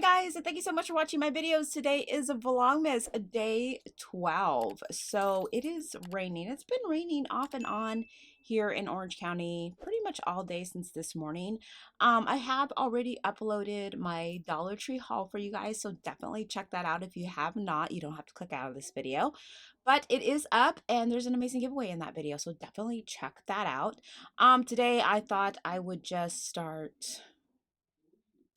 Hi guys, and thank you so much for watching my videos. Today is a Vlogmas day 12. So it is raining. It's been raining off and on here in Orange County pretty much all day since this morning. I have already uploaded my Dollar Tree haul for you guys, so definitely check that out if you have not. You don't have to click out of this video, but it is up and there's an amazing giveaway in that video, so definitely check that out. Today I thought I would just start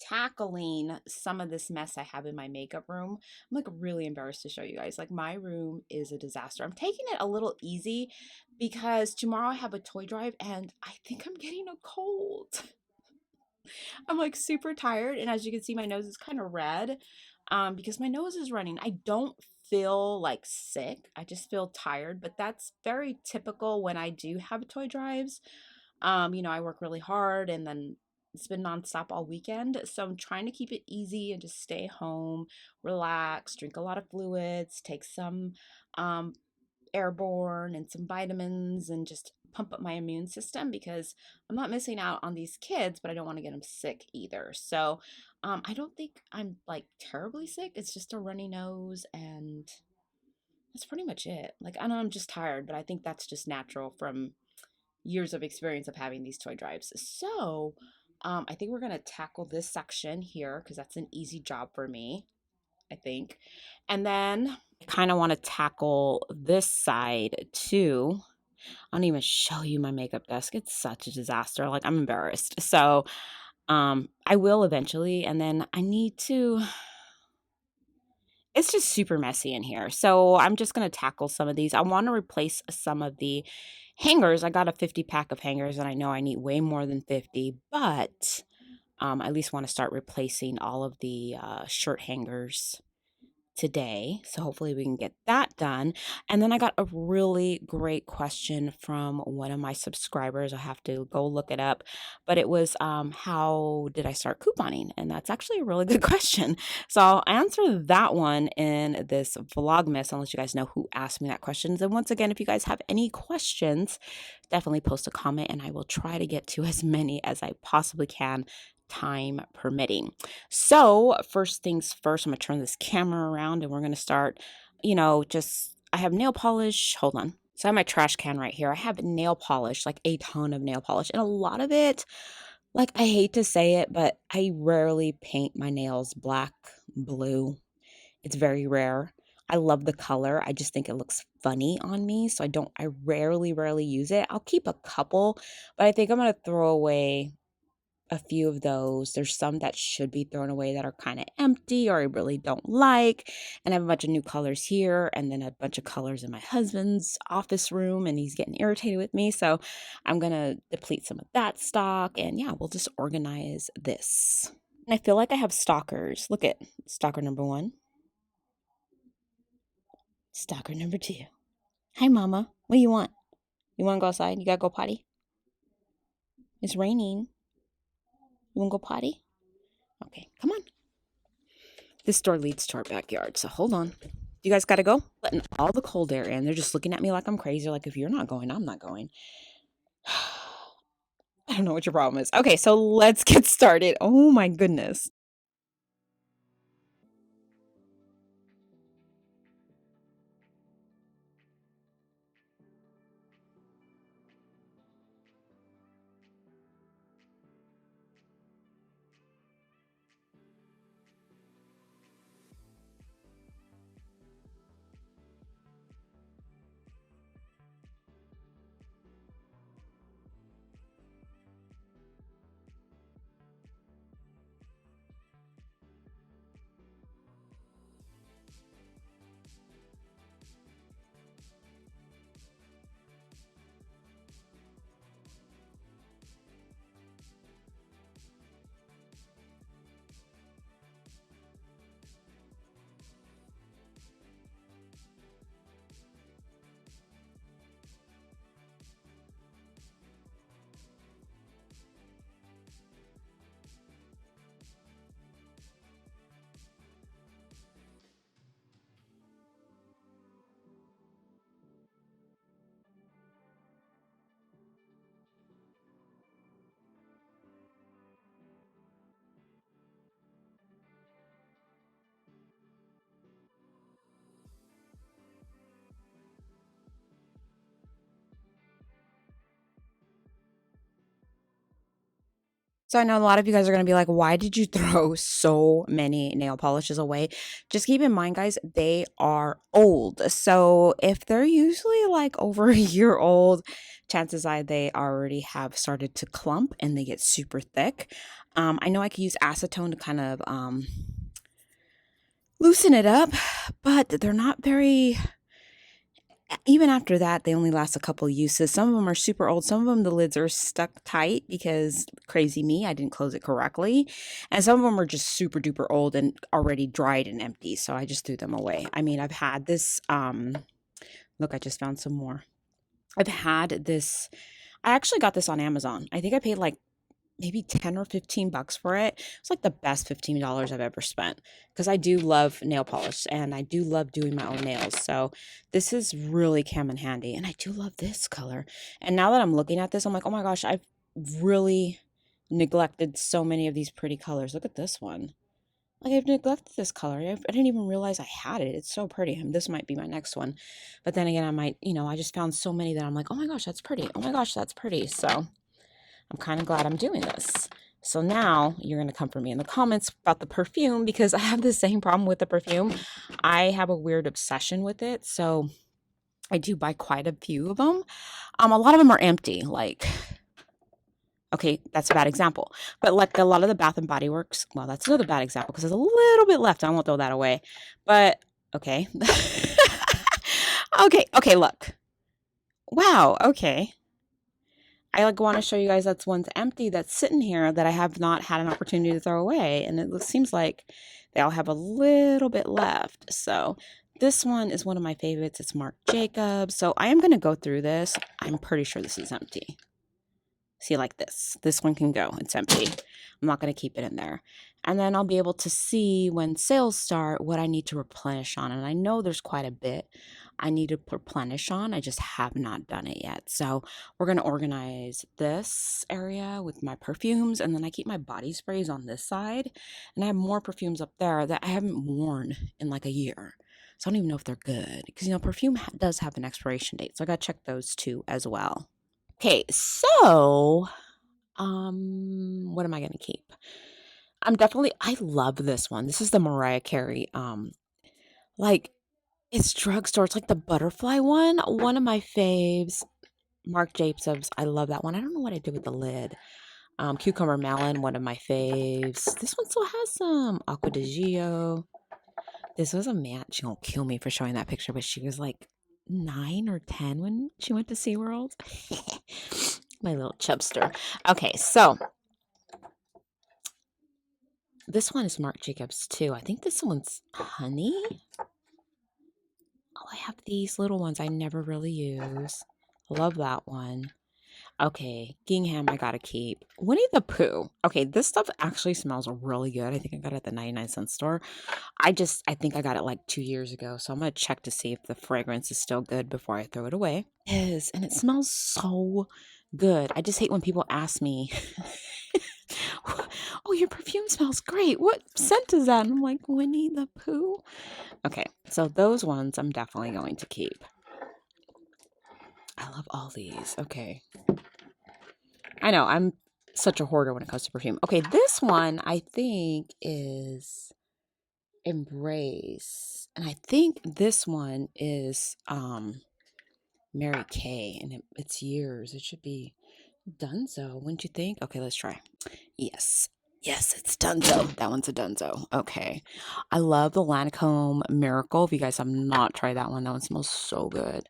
tackling some of this mess I have in my makeup room. I'm like really embarrassed to show you guys. Like my room is a disaster. I'm taking it a little easy because tomorrow I have a toy drive and I think I'm getting a cold. I'm like super tired, and as you can see my nose is kind of red because my nose is running. I don't feel like sick. I just feel tired, but that's very typical when I do have toy drives. I work really hard and then it's been nonstop all weekend. So I'm trying to keep it easy and just stay home, relax, drink a lot of fluids, take some um, airborne and some vitamins and just pump up my immune system because I'm not missing out on these kids, but I don't want to get them sick either. So I don't think I'm like terribly sick. It's just a runny nose and that's pretty much it. Like I know I'm just tired, but I think that's just natural from years of experience of having these toy drives. So I think we're going to tackle this section here because that's an easy job for me, I think. And then I kind of want to tackle this side too. I don't even show you my makeup desk. It's such a disaster. Like I'm embarrassed. So I will eventually. And then I need to, it's just super messy in here. So I'm just going to tackle some of these. I want to replace some of the hangers. I got a 50 pack of hangers and I know I need way more than 50, but I at least want to start replacing all of the shirt hangers today. So hopefully we can get that done. And then I got a really great question from one of my subscribers. I have to go look it up, but it was how did I start couponing? And that's actually a really good question. So I'll answer that one in this Vlogmas, unless you guys know who asked me that question. And once again, if you guys have any questions, definitely post a comment and I will try to get to as many as I possibly can, time permitting. So first things first, I'm gonna turn this camera around and we're gonna start, I have nail polish. Hold on. So I have my trash can right here. I have nail polish, like a ton of nail polish, and a lot of it, like I hate to say it, but I rarely paint my nails black, blue. It's very rare. I love the color. I just think it looks funny on me. So I rarely use it. I'll keep a couple, but I think I'm going to throw away a few of those. There's some that should be thrown away that are kind of empty or I really don't like. And I have a bunch of new colors here and then a bunch of colors in my husband's office room and he's getting irritated with me. So I'm going to deplete some of that stock and yeah, we'll just organize this. And I feel like I have stalkers. Look at stalker number 1. Stalker number 2. Hi, Mama. What do you want? You want to go outside? You got to go potty? It's raining. You want to go potty? Okay, come on. This door leads to our backyard, so hold on. You guys got to go? Letting all the cold air in. They're just looking at me like I'm crazy. Like, if you're not going, I'm not going. I don't know what your problem is. Okay, so let's get started. Oh my goodness. So I know a lot of you guys are going to be like, why did you throw so many nail polishes away? Just keep in mind, guys, they are old. So if they're usually like over a year old, chances are they already have started to clump and they get super thick. I know I could use acetone to kind of loosen it up, but they're not very, even after that, they only last a couple uses. Some of them are super old. Some of them, the lids are stuck tight because crazy me, I didn't close it correctly. And some of them are just super duper old and already dried and empty. So I just threw them away. I mean, I've had this, look, I just found some more. I've had this, I actually got this on Amazon. I think I paid like maybe 10 or 15 bucks for it. It's like the best $15 I've ever spent because I do love nail polish and I do love doing my own nails. So this is really came in handy. And I do love this color. And now that I'm looking at this, I'm like, oh my gosh, I've really neglected so many of these pretty colors. Look at this one. Like I've neglected this color. I didn't even realize I had it. It's so pretty. And this might be my next one. But then again, I might, I just found so many that I'm like, oh my gosh, that's pretty. Oh my gosh, that's pretty. So I'm kind of glad I'm doing this. So now you're going to come for me in the comments about the perfume because I have the same problem with the perfume. I have a weird obsession with it. So I do buy quite a few of them. A lot of them are empty. Like, okay, that's a bad example. But like a lot of the Bath and Body Works, well, that's another bad example because there's a little bit left. I won't throw that away. But okay. Okay, look. Wow, okay. I like want to show you guys that's one's empty that's sitting here that I have not had an opportunity to throw away. And it seems like they all have a little bit left. So this one is one of my favorites. It's Marc Jacobs. So I am going to go through this. I'm pretty sure this is empty. See, like this. This one can go. It's empty. I'm not going to keep it in there. And then I'll be able to see when sales start what I need to replenish on. And I know there's quite a bit I need to replenish on. I just have not done it yet. So we're going to organize this area with my perfumes. And then I keep my body sprays on this side. And I have more perfumes up there that I haven't worn in like a year. So I don't even know if they're good. Because, perfume does have an expiration date. So I got to check those too as well. Okay, so what am I going to keep? I love this one. This is the Mariah Carey. Like it's drugstore. It's like the butterfly one of my faves. Marc Jacobs. I love that one. I don't know what I did with the lid. Cucumber Melon, one of my faves. This one still has some Aqua di Gio. This was a man. She won't kill me for showing that picture, but she was like 9 or 10 when she went to SeaWorld. My little chubster. Okay, so this one is Marc Jacobs too. I think this one's honey. Oh, I have these little ones I never really use. Love that one. Okay, Gingham I gotta keep. Winnie the Pooh. Okay, this stuff actually smells really good. I think I got it at the 99-cent store. I think I got it like 2 years ago. So I'm gonna check to see if the fragrance is still good before I throw it away. It is, and it smells so good. I just hate when people ask me, oh, your perfume smells great. What scent is that? And I'm like, Winnie the Pooh. Okay, so those ones I'm definitely going to keep. I love all these. Okay. I know, I'm such a hoarder when it comes to perfume. Okay, this one I think is Embrace. And I think this one is Mary Kay. And it's years. It should be Dunzo, wouldn't you think? Okay, let's try. Yes. Yes, it's Dunzo. That one's a Dunzo. Okay. I love the Lancome Miracle. If you guys have not tried that one smells so good.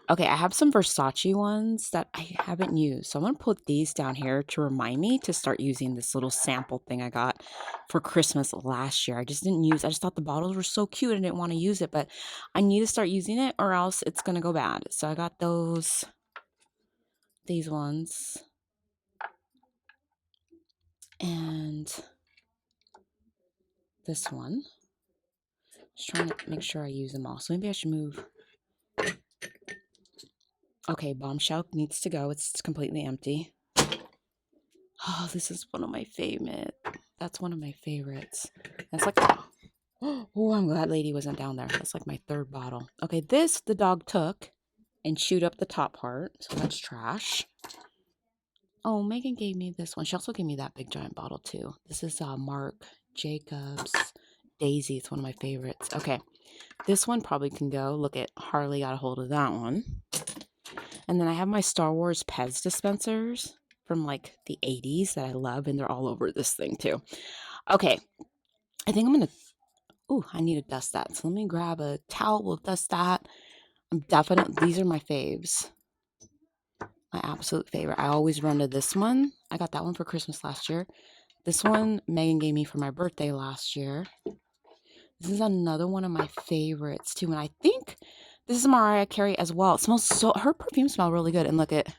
Okay, I have some Versace ones that I haven't used. So I'm going to put these down here to remind me to start using this little sample thing I got for Christmas last year. I just thought the bottles were so cute. I didn't want to use it, but I need to start using it or else it's going to go bad. So I got these ones. And this one. Just trying to make sure I use them all. So maybe I should move. Okay, Bombshell needs to go. It's completely empty. Oh, this is one of my favorite. That's one of my favorites. That's like, oh, I'm glad Lady wasn't down there. That's like my third bottle. Okay, this the dog took and chewed up the top part. So that's trash. Oh, Megan gave me this one. She also gave me that big giant bottle too. This is Marc Jacobs Daisy. It's one of my favorites. Okay, this one probably can go. Look at Harley got a hold of that one. And then I have my Star Wars Pez dispensers from like the 80s that I love, and they're all over this thing too. Okay, I think I'm gonna. Ooh, I need to dust that. So let me grab a towel. We'll dust that. I'm definitely. These are my faves. My absolute favorite. I always run to this one. I got that one for Christmas last year. This one Megan gave me for my birthday last year. This is another one of my favorites too, and I think this is Mariah Carey as well. It smells so. Her perfume smells really good. And look at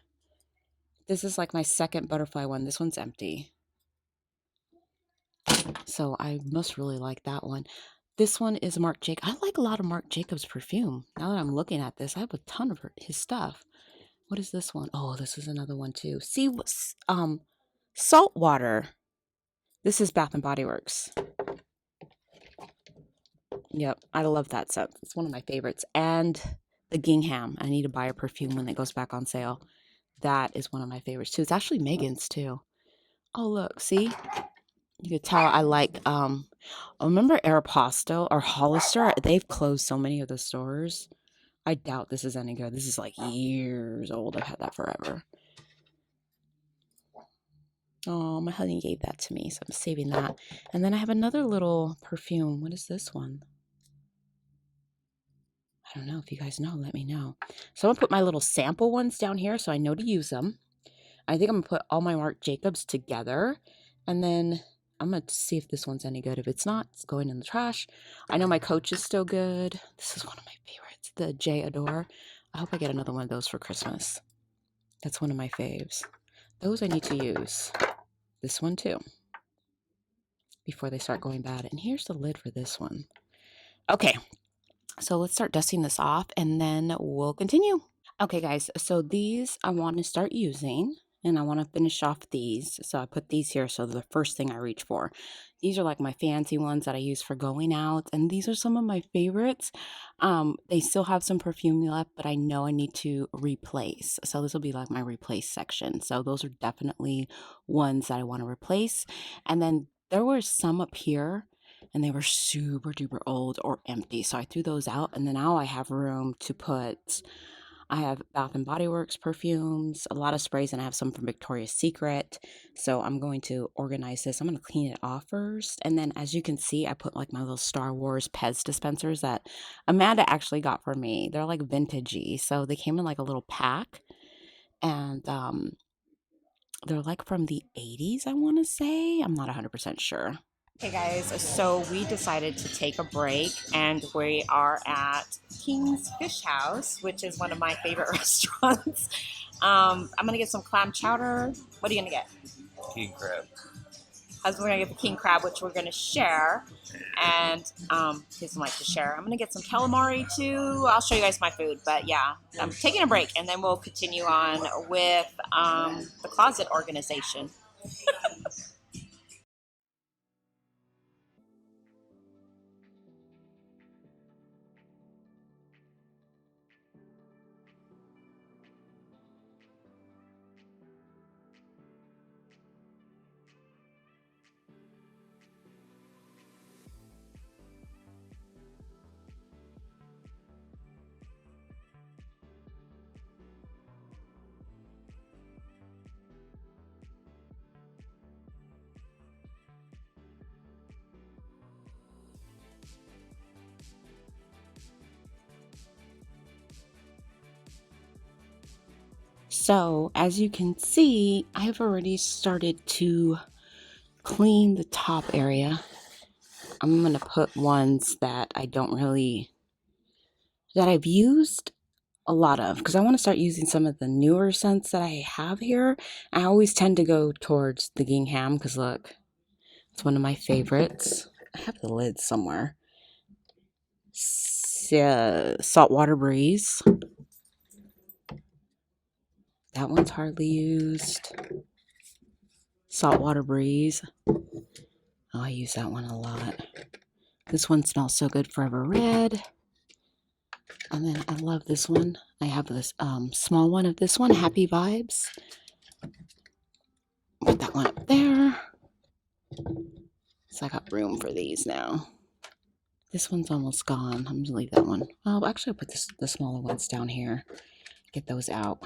this is like my second butterfly one. This one's empty, so I must really like that one. This one is Marc Jacobs. I like a lot of Marc Jacobs perfume. Now that I'm looking at this, I have a ton of his stuff. What is this one? Oh, this is another one too. See, salt water. This is Bath and Body Works. Yep, I love that scent. It's one of my favorites. And the Gingham. I need to buy a perfume when it goes back on sale. That is one of my favorites too. It's actually Megan's too. Oh, look, see? You could tell I like, remember Aeropostale or Hollister? They've closed so many of the stores. I doubt this is any good. This is like years old. I've had that forever. Oh, my honey gave that to me, so I'm saving that. And then I have another little perfume. What is this one? I don't know. If you guys know, let me know. So I'm going to put my little sample ones down here so I know to use them. I think I'm going to put all my Marc Jacobs together. And then I'm going to see if this one's any good. If it's not, it's going in the trash. I know my Coach is still good. This is one of my favorites, the J Adore. I hope I get another one of those for Christmas. That's one of my faves. Those I need to use. This one too, before they start going bad. And here's the lid for this one. Okay, so let's start dusting this off and then we'll continue. Okay guys, so these I want to start using and I want to finish off these. So I put these here, so the first thing I reach for. These are like my fancy ones that I use for going out, and these are some of my favorites. They still have some perfume left, but I know I need to replace. So this will be like my replace section. So those are definitely ones that I want to replace. And then there were some up here and they were super duper old or empty. So I threw those out, and then now I have room to put, I have Bath and Body Works perfumes, a lot of sprays, and I have some from Victoria's Secret. So I'm going to organize this. I'm going to clean it off first. And then as you can see, I put like my little Star Wars Pez dispensers that Amanda actually got for me. They're like vintagey. So they came in like a little pack. And they're like from the 80s, I want to say. I'm not 100% sure. Okay guys, so we decided to take a break and we are at King's Fish House, which is one of my favorite restaurants. I'm gonna get some clam chowder. What are you gonna get? King crab. We're gonna get the king crab, which we're gonna share, and he doesn't like to share. I'm gonna get some calamari too. I'll show you guys my food, but yeah, I'm taking a break and then we'll continue on with the closet organization. So as you can see, I've already started to clean the top area. I'm going to put ones that I don't really, that I've used a lot of, because I want to start using some of the newer scents that I have here. I always tend to go towards the gingham because look, it's one of my favorites. I have the lid somewhere. Saltwater Breeze. That one's hardly used. Saltwater Breeze. Oh, I use that one a lot. This one smells so good, Forever Red. And then I love this one. I have this small one of this one, Happy Vibes. one up there. So I got room for these now. This one's almost gone. I'm gonna leave that one. Oh, actually, I'll put the smaller ones down here. Get those out.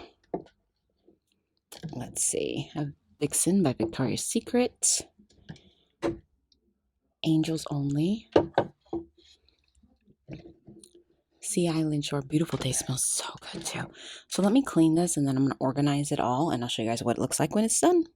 Let's see. I have Vixen by Victoria's Secret. Angels Only. Sea Island Shore. Beautiful Day. Smells so good too. So let me clean this and then I'm going to organize it all and I'll show you guys what it looks like when it's done.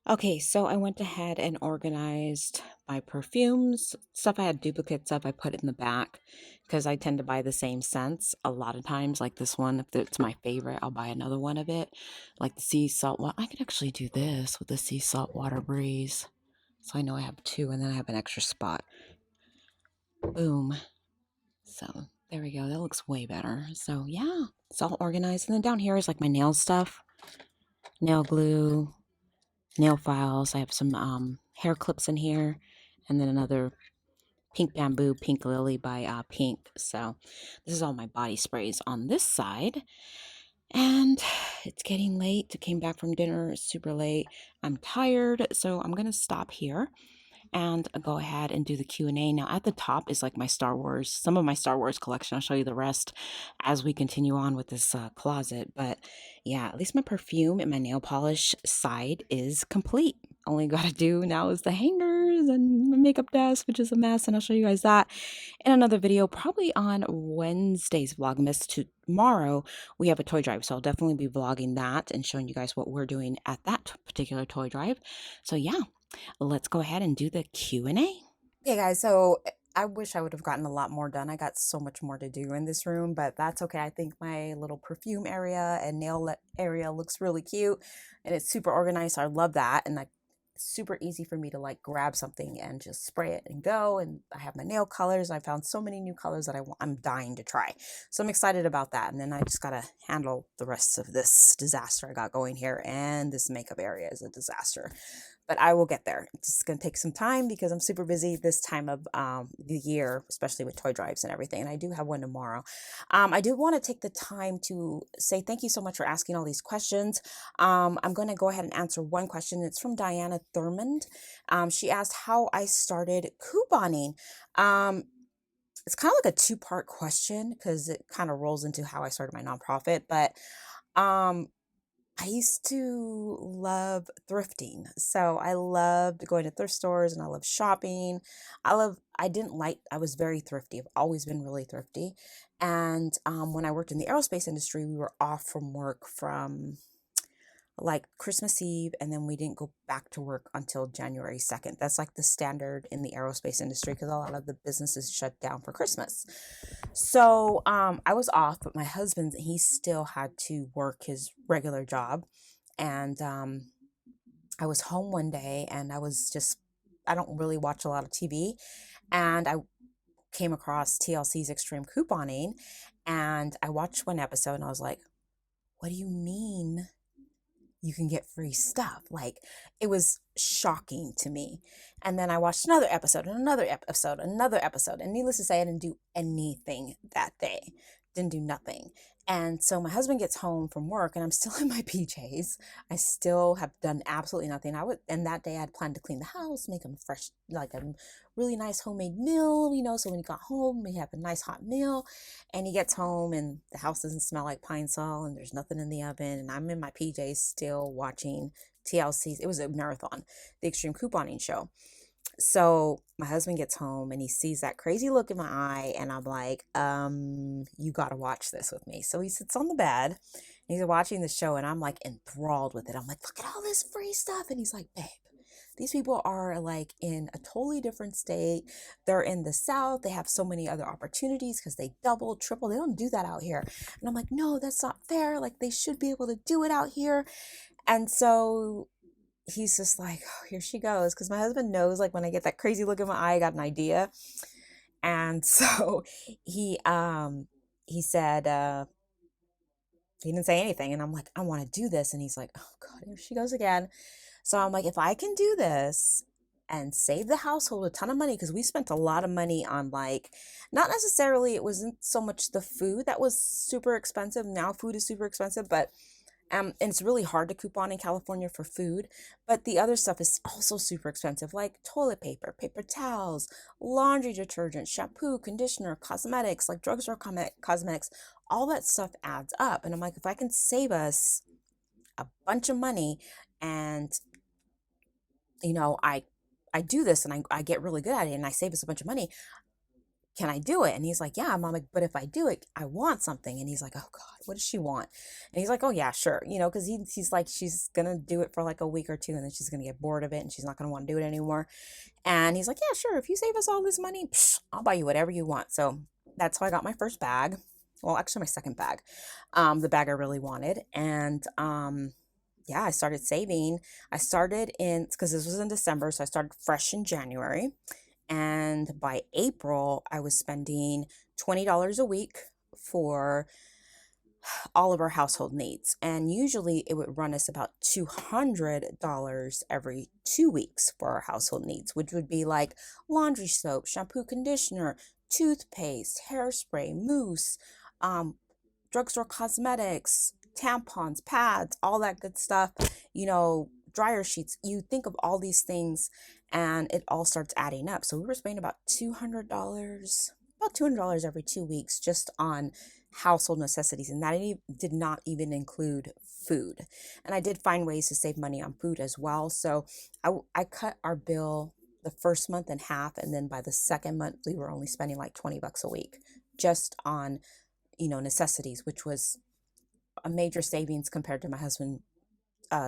Okay, so I went ahead and organized my perfumes. Stuff I had duplicates of, I put in the back because I tend to buy the same scents a lot of times. Like this one, if it's my favorite, I'll buy another one of it. Like the Sea Salt Water. I could actually do this with the Sea Salt Water Breeze. So I know I have two and then I have an extra spot. Boom. So there we go. That looks way better. So yeah, it's all organized. And then down here is like my nail stuff. Nail glue, nail files. I have some hair clips in here. And then another Pink Bamboo, Pink Lily by Pink. So this is all my body sprays on this side. And it's getting late. I came back from dinner. It's super late. I'm tired. So I'm going to stop here and go ahead and do the Q&A. Now at the top is like my Star Wars, some of my Star Wars collection. I'll show you the rest as we continue on with this closet. But yeah, at least my perfume and my nail polish side is complete. Only got to do now is the hangers and my makeup desk, which is a mess. And I'll show you guys that in another video, probably on Wednesday's Vlogmas. Tomorrow we have a toy drive. So I'll definitely be vlogging that and showing you guys what we're doing at that particular toy drive. So yeah, let's go ahead and do the Q&A. Okay, guys, so I wish I would have gotten a lot more done. I got so much more to do in this room, but that's okay. I think my little perfume area and nail area looks really cute, and it's super organized. So I love that, and like super easy for me to like grab something and just spray it and go. And I have my nail colors. I found so many new colors that I'm dying to try. So I'm excited about that. And then I just got to handle the rest of this disaster I got going here. And this makeup area is a disaster. But I will get there. It's just going to take some time because I'm super busy this time of the year, especially with toy drives and everything. And I do have one tomorrow. I do want to take the time to say thank you so much for asking all these questions. I'm going to go ahead and answer one question. It's from Diana Thurmond. She asked how I started couponing. It's kind of like a two-part question because it kind of rolls into how I started my nonprofit. But I used to love thrifting. So I loved going to thrift stores and I love shopping. I was very thrifty. I've always been really thrifty. And when I worked in the aerospace industry, we were off from work from like Christmas Eve, and then we didn't go back to work until January 2nd. That's like the standard in the aerospace industry because a lot of the businesses shut down for Christmas. So I was off, but my husband, he still had to work his regular job. And I was home one day and I don't really watch a lot of TV. And I came across TLC's Extreme Couponing and I watched one episode and I was like, what do you mean you can get free stuff? Like, it was shocking to me. And then I watched another episode and another episode, and needless to say, I didn't do anything that day. Didn't do nothing. And so my husband gets home from work and I'm still in my PJs. I still have done absolutely nothing. And that day I had planned to clean the house, make him fresh, like a really nice homemade meal, so when he got home, we have a nice hot meal. And he gets home and the house doesn't smell like pine sol and there's nothing in the oven. And I'm in my PJs still watching TLC's. It was a marathon, the Extreme Couponing show. So my husband gets home and he sees that crazy look in my eye and I'm like, you got to watch this with me. So he sits on the bed and he's watching the show and I'm like enthralled with it. I'm like, look at all this free stuff. And he's like, babe, these people are like in a totally different state. They're in the South. They have so many other opportunities because they double, triple. They don't do that out here. And I'm like, no, that's not fair. Like they should be able to do it out here. And so he's just like, oh, here she goes. Because my husband knows, like, when I get that crazy look in my eye, I got an idea. And so he said, he didn't say anything. And I'm like, I want to do this. And he's like, oh God, here she goes again. So I'm like, if I can do this and save the household a ton of money, because we spent a lot of money on, like, not necessarily, it wasn't so much the food that was super expensive. Now food is super expensive, but And it's really hard to coupon in California for food, but the other stuff is also super expensive, like toilet paper, paper towels, laundry detergent, shampoo, conditioner, cosmetics, like drugstore cosmetics. All that stuff adds up. And I'm like, if I can save us a bunch of money, and you know, I do this and I get really good at it and I save us a bunch of money, can I do it? And he's like, yeah. I'm like, but if I do it, I want something. And he's like, oh God, what does she want? And he's like, oh yeah, sure. You know, because he's like, she's going to do it for like a week or two and then she's going to get bored of it and she's not going to want to do it anymore. And he's like, yeah, sure. If you save us all this money, I'll buy you whatever you want. So that's how I got my first bag. Well, actually my second bag, the bag I really wanted. And, yeah, I started saving. I started because this was in December. So I started fresh in January. And by April, I was spending $20 a week for all of our household needs. And usually it would run us about $200 every 2 weeks for our household needs, which would be like laundry soap, shampoo, conditioner, toothpaste, hairspray, mousse, drugstore cosmetics, tampons, pads, all that good stuff, you know, dryer sheets. You think of all these things and it all starts adding up. So we were spending about $200 every 2 weeks just on household necessities. And that did not even include food. And I did find ways to save money on food as well. So I cut our bill the first month in half. And then by the second month, we were only spending like $20 a week just on, you know, necessities, which was a major savings compared to my husband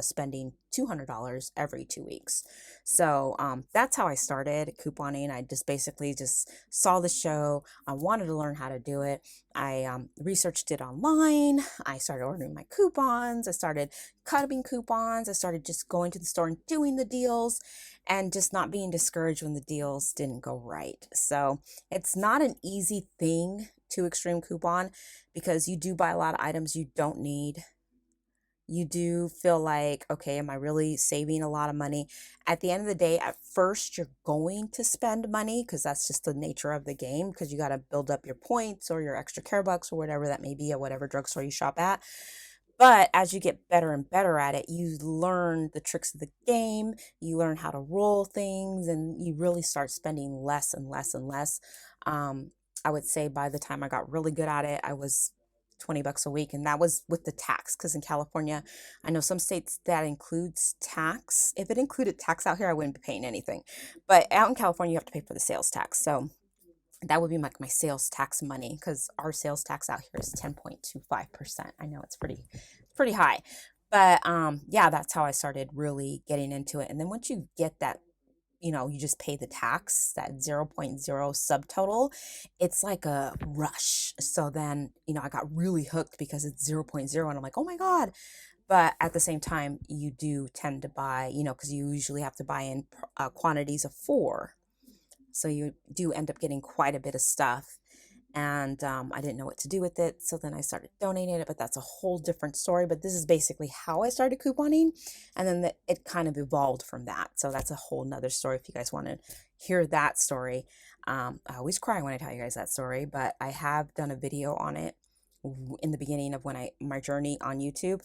spending $200 every 2 weeks. So that's how I started couponing. I just basically just saw the show. I wanted to learn how to do it. I researched it online. I started ordering my coupons. I started cutting coupons. I started just going to the store and doing the deals and just not being discouraged when the deals didn't go right. So it's not an easy thing to extreme coupon because you do buy a lot of items you don't need. You do feel like, okay, am I really saving a lot of money? At the end of the day, at first, you're going to spend money because that's just the nature of the game, because you got to build up your points or your extra care bucks or whatever that may be at whatever drugstore you shop at. But as you get better and better at it, you learn the tricks of the game, you learn how to roll things, and you really start spending less and less and less. I would say by the time I got really good at it, I was $20 a week, and that was with the tax, because in California, I know some states that includes tax. If it included tax out here, I wouldn't be paying anything. But out in California, you have to pay for the sales tax. So that would be like my sales tax money, because our sales tax out here is 10.25%. I know it's pretty high. But yeah, that's how I started really getting into it. And then once you get that, you know, you just pay the tax, that 0.0 subtotal, it's like a rush. So then, you know, I got really hooked because it's 0.0 and I'm like, oh my God. But at the same time, you do tend to buy, you know, because you usually have to buy in quantities of 4. So you do end up getting quite a bit of stuff. And I didn't know what to do with it. So then I started donating it, but that's a whole different story. But this is basically how I started couponing. And then it kind of evolved from that. So that's a whole nother story if you guys want to hear that story. I always cry when I tell you guys that story, but I have done a video on it in the beginning of my journey on YouTube.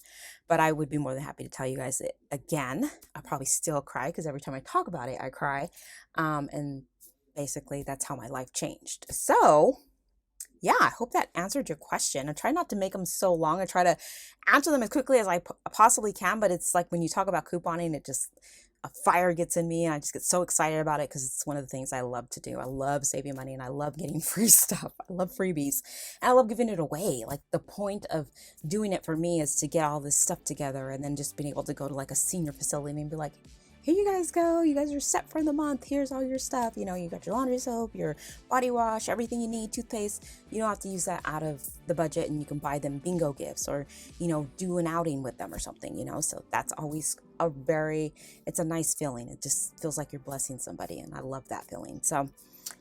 But I would be more than happy to tell you guys it again. I'll probably still cry because every time I talk about it, I cry. And basically that's how my life changed. So yeah, I hope that answered your question. I try not to make them so long. I try to answer them as quickly as I possibly can, but it's like when you talk about couponing, a fire gets in me and I just get so excited about it because it's one of the things I love to do. I love saving money and I love getting free stuff. I love freebies and I love giving it away. Like the point of doing it for me is to get all this stuff together and then just being able to go to like a senior facility and be like, here you guys go. You guys are set for the month. Here's all your stuff. You know, you got your laundry soap, your body wash, everything you need, toothpaste. You don't have to use that out of the budget and you can buy them bingo gifts or, you know, do an outing with them or something, you know. So that's always it's a nice feeling. It just feels like you're blessing somebody and I love that feeling. So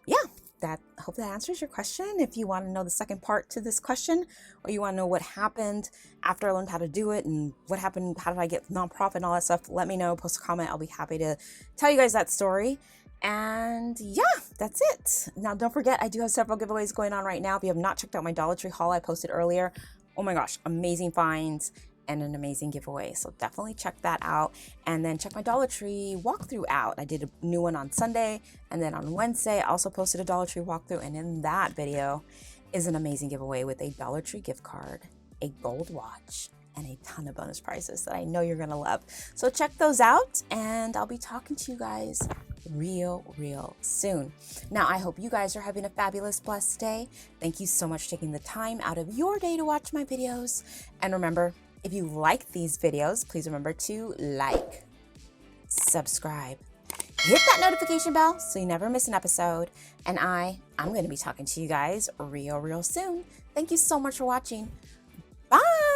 yeah, I hope that answers your question. If you want to know the second part to this question, or you want to know what happened after I learned how to do it and what happened, how did I get nonprofit and all that stuff, let me know, post a comment. I'll be happy to tell you guys that story. And yeah, that's it. Now, don't forget, I do have several giveaways going on right now. If you have not checked out my Dollar Tree haul I posted earlier, oh my gosh, amazing finds. and an amazing giveaway. So definitely check that out. And then check my Dollar Tree walkthrough out. I did a new one on Sunday, and then on Wednesday I also posted a Dollar Tree walkthrough, and in that video is an amazing giveaway with a Dollar Tree gift card, a gold watch, and a ton of bonus prizes that I know you're gonna love. So check those out, and I'll be talking to you guys real soon. Now, I hope you guys are having a fabulous, blessed day. Thank you so much for taking the time out of your day to watch my videos. And remember, if you like these videos, please remember to like, subscribe, hit that notification bell so you never miss an episode. And I'm going to be talking to you guys real soon. Thank you so much for watching. Bye.